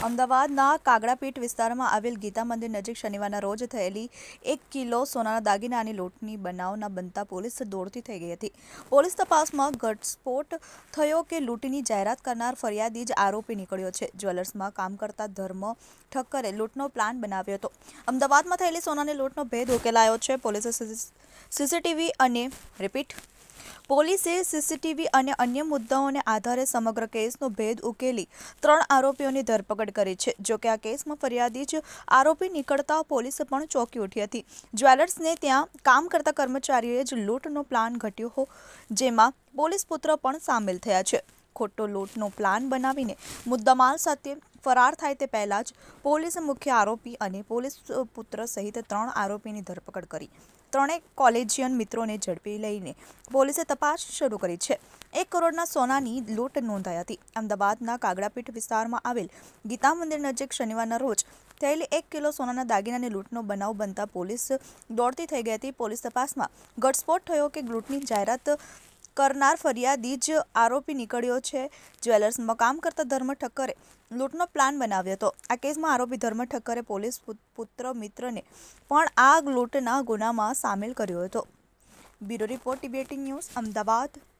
અમદાવાદના કાગડાપીઠ વિસ્તારમાં આવેલ ગીતા મંદિર નજીક શનિવારના રોજ થયેલી 1 કિલો સોનાના દાગીના અને લૂંટની બનાવના બનતા પોલીસ દોડતી થઈ ગઈ હતી. પોલીસ તપાસમાં ઘટસ્ફોટ થયો કે લૂંટની જાહેરાત કરનાર ફરિયાદી જ આરોપી નીકળ્યો છે. જ્વેલર્સમાં કામ કરતા ધર્મ ઠક્કરે લૂંટનો પ્લાન બનાવ્યો હતો. અમદાવાદમાં થયેલી સોનાની લૂંટનો ભેદ ઉકેલાયો છે. પોલીસે સીસીટીવી અને અન્ય મુદ્દાઓને આધારે સમગ્ર કેસનો ભેદ ઉકેલી 3 આરોપીઓની ધરપકડ કરી છે. જોકે આ કેસમાં ફરિયાદી જ આરોપી નીકળતા પોલીસ પણ ચોંકી ઉઠી હતી. જ્વેલર્સને ત્યાં કામ કરતા કર્મચારીઓએ જ લૂંટનો પ્લાન ઘડ્યો, જેમાં પોલીસ પુત્ર પણ સામેલ થયા છે. ખોટો લૂંટનો પ્લાન બનાવીને મુદ્દામાલ સાથે ફરાર થાય તે પહેલા જ પોલીસે મુખ્ય આરોપી અને પોલીસ પુત્ર સહિત 3 આરોપીની ધરપકડ કરી. 3 કોલેજિયન મિત્રોને ઝડપી લઈને પોલીસે તપાસ શરૂ કરી છે. 1 કરોડના સોનાની લૂંટ નોંધાઈ હતી. અમદાવાદના કાગડાપીઠ વિસ્તારમાં આવેલ ગીતા મંદિર નજીક શનિવારના રોજ થયેલી 1 કિલો સોનાના દાગીનાની લૂંટનો બનાવ બનતા પોલીસ દોડતી થઈ ગઈ હતી. પોલીસ તપાસમાં ઘટસ્ફોટ થયો કે લૂંટની જાહેરાત કરનાર ફરિયાદી જ આરોપી નીકળ્યો છે. જ્વેલર્સમાં કામ કરતા ધર્મ ઠક્કરે લૂંટનો પ્લાન બનાવ્યો હતો. આ કેસમાં આરોપી ધર્મ ઠક્કરે પોલીસ પુત્ર મિત્રને પણ આ લૂંટના ગુનામાં સામેલ કર્યો હતો. Bureau report, TBAT news, Ahmedabad.